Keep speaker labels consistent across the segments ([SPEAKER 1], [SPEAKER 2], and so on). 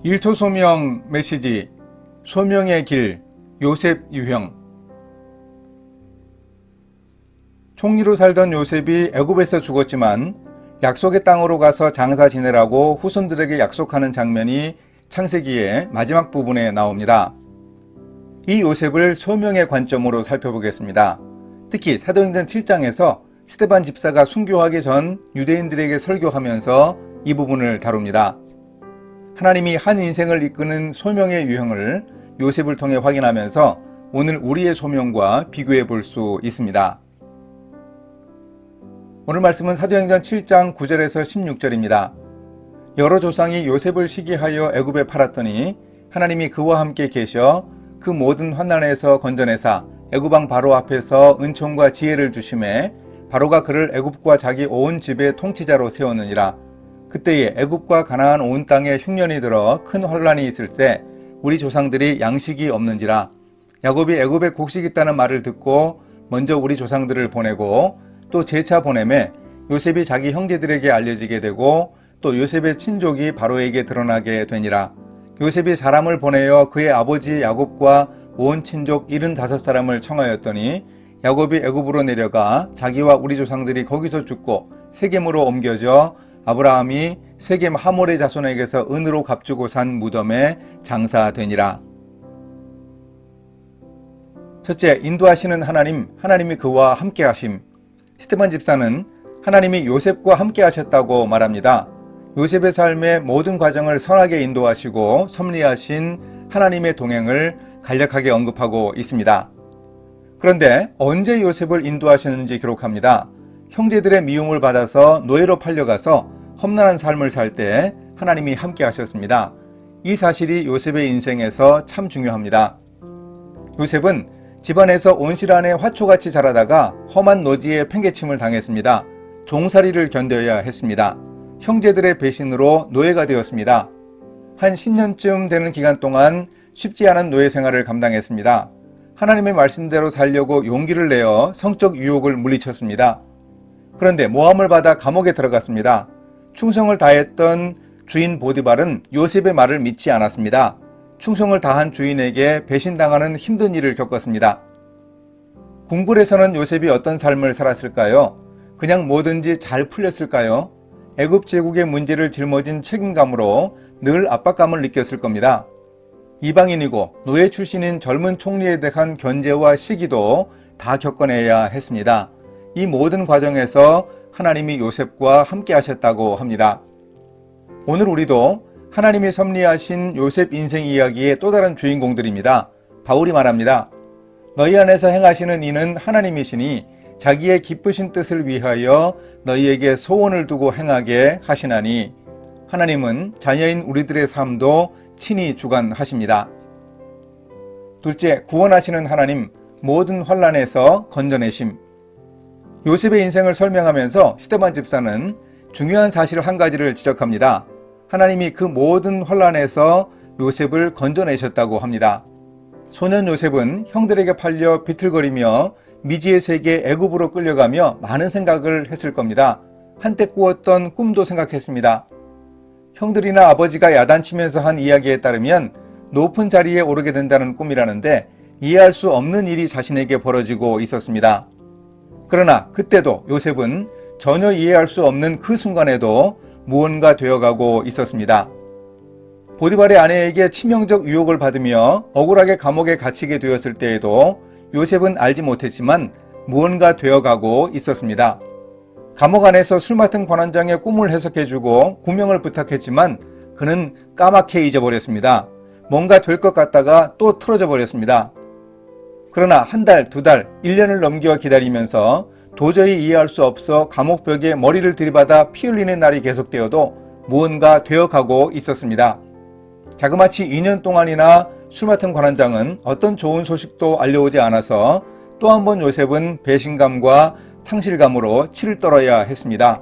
[SPEAKER 1] 일토소명 메시지 소명의 길 요셉 유형. 총리로 살던 요셉이 애굽에서 죽었지만 약속의 땅으로 가서 장사 지내라고 후손들에게 약속하는 장면이 창세기의 마지막 부분에 나옵니다. 이 요셉을 소명의 관점으로 살펴보겠습니다. 특히 사도행전 7장에서 스데반 집사가 순교하기 전 유대인들에게 설교하면서 이 부분을 다룹니다. 하나님이 한 인생을 이끄는 소명의 유형을 요셉을 통해 확인하면서 오늘 우리의 소명과 비교해 볼 수 있습니다. 오늘 말씀은 사도행전 7장 9절에서 16절입니다. 여러 조상이 요셉을 시기하여 애굽에 팔았더니 하나님이 그와 함께 계셔 그 모든 환난에서 건져내사 애굽 왕 바로 앞에서 은총과 지혜를 주심에 바로가 그를 애굽과 자기 온 집의 통치자로 세웠느니라. 그때에 애굽과 가나안 온 땅에 흉년이 들어 큰 환란이 있을세 우리 조상들이 양식이 없는지라. 야곱이 애굽에 곡식 있다는 말을 듣고 먼저 우리 조상들을 보내고 또 재차 보내매 요셉이 자기 형제들에게 알려지게 되고 또 요셉의 친족이 바로에게 드러나게 되니라. 요셉이 사람을 보내어 그의 아버지 야곱과 온 친족 75사람을 청하였더니 야곱이 애굽으로 내려가 자기와 우리 조상들이 거기서 죽고 세겜으로 옮겨져 아브라함이 세겜 하몰의 자손에게서 은으로 값주고 산 무덤에 장사되니라. 첫째, 인도하시는 하나님, 하나님이 그와 함께 하심. 스데반 집사는 하나님이 요셉과 함께 하셨다고 말합니다. 요셉의 삶의 모든 과정을 선하게 인도하시고 섭리하신 하나님의 동행을 간략하게 언급하고 있습니다. 그런데 언제 요셉을 인도하셨는지 기록합니다. 형제들의 미움을 받아서 노예로 팔려가서 험난한 삶을 살 때 하나님이 함께 하셨습니다. 이 사실이 요셉의 인생에서 참 중요합니다. 요셉은 집안에서 온실 안에 화초같이 자라다가 험한 노지에 팽개침을 당했습니다. 종살이를 견뎌야 했습니다. 형제들의 배신으로 노예가 되었습니다. 한 10년쯤 되는 기간 동안 쉽지 않은 노예 생활을 감당했습니다. 하나님의 말씀대로 살려고 용기를 내어 성적 유혹을 물리쳤습니다. 그런데 모함을 받아 감옥에 들어갔습니다. 충성을 다했던 주인 보디발은 요셉의 말을 믿지 않았습니다. 충성을 다한 주인에게 배신당하는 힘든 일을 겪었습니다. 궁궐에서는 요셉이 어떤 삶을 살았을까요? 그냥 뭐든지 잘 풀렸을까요? 애굽 제국의 문제를 짊어진 책임감으로 늘 압박감을 느꼈을 겁니다. 이방인이고 노예 출신인 젊은 총리에 대한 견제와 시기도 다 겪어내야 했습니다. 이 모든 과정에서 하나님이 요셉과 함께 하셨다고 합니다. 오늘 우리도 하나님이 섭리하신 요셉 인생 이야기의 또 다른 주인공들입니다. 바울이 말합니다. 너희 안에서 행하시는 이는 하나님이시니 자기의 기쁘신 뜻을 위하여 너희에게 소원을 두고 행하게 하시나니 하나님은 자녀인 우리들의 삶도 친히 주관하십니다. 둘째, 구원하시는 하나님, 모든 환난에서 건져내심. 요셉의 인생을 설명하면서 스데반 집사는 중요한 사실 한 가지를 지적합니다. 하나님이 그 모든 환난에서 요셉을 건져내셨다고 합니다. 소년 요셉은 형들에게 팔려 비틀거리며 미지의 세계 애굽으로 끌려가며 많은 생각을 했을 겁니다. 한때 꾸었던 꿈도 생각했습니다. 형들이나 아버지가 야단치면서 한 이야기에 따르면 높은 자리에 오르게 된다는 꿈이라는데 이해할 수 없는 일이 자신에게 벌어지고 있었습니다. 그러나 그때도 요셉은 전혀 이해할 수 없는 그 순간에도 무언가 되어가고 있었습니다. 보디발의 아내에게 치명적 유혹을 받으며 억울하게 감옥에 갇히게 되었을 때에도 요셉은 알지 못했지만 무언가 되어가고 있었습니다. 감옥 안에서 술 맡은 관원장의 꿈을 해석해주고 구명을 부탁했지만 그는 까맣게 잊어버렸습니다. 뭔가 될 것 같다가 또 틀어져 버렸습니다. 그러나 한 달, 두 달, 1년을 넘겨 기다리면서 도저히 이해할 수 없어 감옥벽에 머리를 들이받아 피 흘리는 날이 계속되어도 무언가 되어가고 있었습니다. 자그마치 2년 동안이나 술 맡은 관원장은 어떤 좋은 소식도 알려오지 않아서 또 한 번 요셉은 배신감과 상실감으로 치를 떨어야 했습니다.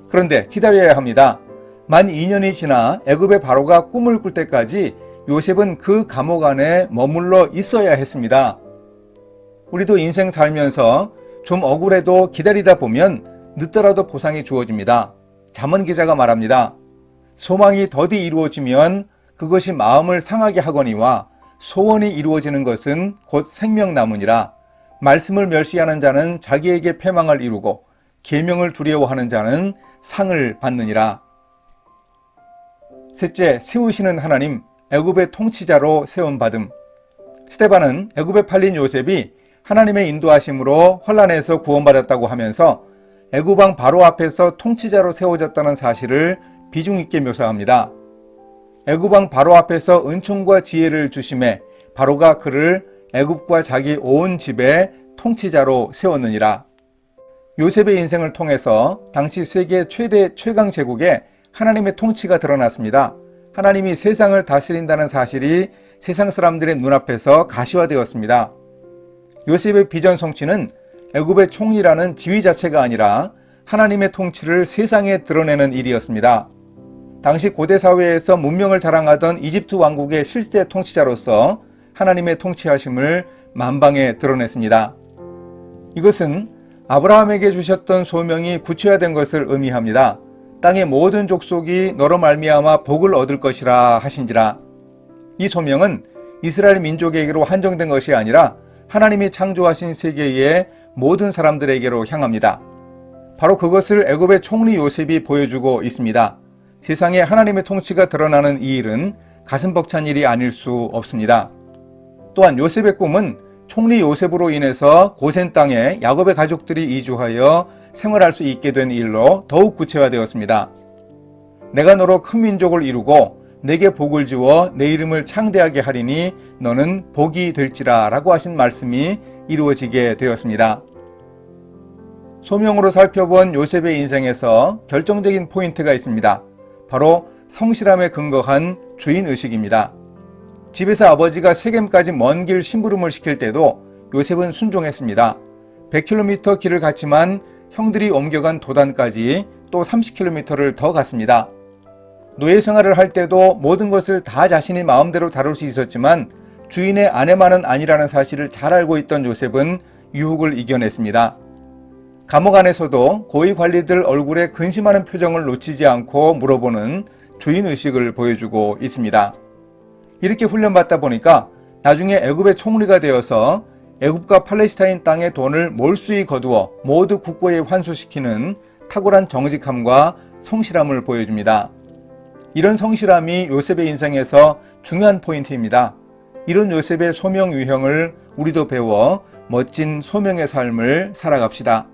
[SPEAKER 1] 그런데 기다려야 합니다. 만 2년이 지나 애굽의 바로가 꿈을 꿀 때까지 요셉은 그 감옥 안에 머물러 있어야 했습니다. 우리도 인생 살면서 좀 억울해도 기다리다 보면 늦더라도 보상이 주어집니다. 잠언 기자가 말합니다. 소망이 더디 이루어지면 그것이 마음을 상하게 하거니와 소원이 이루어지는 것은 곧 생명나무니라. 말씀을 멸시하는 자는 자기에게 패망을 이루고 계명을 두려워하는 자는 상을 받느니라. 셋째, 세우시는 하나님, 애굽의 통치자로 세움받음. 스데반은 애굽에 팔린 요셉이 하나님의 인도하심으로 환란에서 구원받았다고 하면서 애굽 왕 바로 앞에서 통치자로 세워졌다는 사실을 비중 있게 묘사합니다. 애굽 왕 바로 앞에서 은총과 지혜를 주심에 바로가 그를 애굽과 자기 온 집의 통치자로 세웠느니라. 요셉의 인생을 통해서 당시 세계 최대 최강 제국에 하나님의 통치가 드러났습니다. 하나님이 세상을 다스린다는 사실이 세상 사람들의 눈앞에서 가시화되었습니다. 요셉의 비전 성취는 애굽의 총리라는 지위 자체가 아니라 하나님의 통치를 세상에 드러내는 일이었습니다. 당시 고대 사회에서 문명을 자랑하던 이집트 왕국의 실세 통치자로서 하나님의 통치하심을 만방에 드러냈습니다. 이것은 아브라함에게 주셨던 소명이 구체화된 것을 의미합니다. 땅의 모든 족속이 너로 말미암아 복을 얻을 것이라 하신지라. 이 소명은 이스라엘 민족에게로 한정된 것이 아니라 하나님이 창조하신 세계의 모든 사람들에게로 향합니다. 바로 그것을 애굽의 총리 요셉이 보여주고 있습니다. 세상에 하나님의 통치가 드러나는 이 일은 가슴 벅찬 일이 아닐 수 없습니다. 또한 요셉의 꿈은 총리 요셉으로 인해서 고센 땅에 야곱의 가족들이 이주하여 생활할 수 있게 된 일로 더욱 구체화되었습니다. 내가 너로 큰 민족을 이루고 내게 복을 주어 내 이름을 창대하게 하리니 너는 복이 될지라 라고 하신 말씀이 이루어지게 되었습니다. 소명으로 살펴본 요셉의 인생에서 결정적인 포인트가 있습니다. 바로 성실함에 근거한 주인의식입니다. 집에서 아버지가 세겜까지 먼 길 심부름을 시킬 때도 요셉은 순종했습니다. 100km 길을 갔지만 형들이 옮겨간 도단까지 또 30km를 더 갔습니다. 노예 생활을 할 때도 모든 것을 다 자신이 마음대로 다룰 수 있었지만 주인의 아내만은 아니라는 사실을 잘 알고 있던 요셉은 유혹을 이겨냈습니다. 감옥 안에서도 고위 관리들 얼굴에 근심하는 표정을 놓치지 않고 물어보는 주인의식을 보여주고 있습니다. 이렇게 훈련받다 보니까 나중에 애굽의 총리가 되어서 애굽과 팔레스타인 땅의 돈을 몰수히 거두어 모두 국고에 환수시키는 탁월한 정직함과 성실함을 보여줍니다. 이런 성실함이 요셉의 인생에서 중요한 포인트입니다. 이런 요셉의 소명 유형을 우리도 배워 멋진 소명의 삶을 살아갑시다.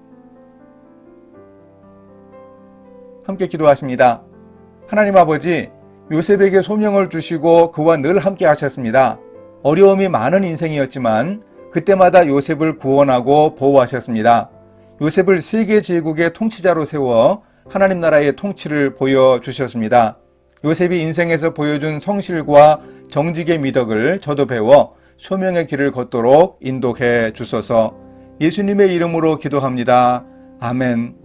[SPEAKER 1] 함께 기도하십니다. 하나님 아버지, 요셉에게 소명을 주시고 그와 늘 함께 하셨습니다. 어려움이 많은 인생이었지만 그때마다 요셉을 구원하고 보호하셨습니다. 요셉을 세계 제국의 통치자로 세워 하나님 나라의 통치를 보여주셨습니다. 요셉이 인생에서 보여준 성실과 정직의 미덕을 저도 배워 소명의 길을 걷도록 인도해 주소서. 예수님의 이름으로 기도합니다. 아멘.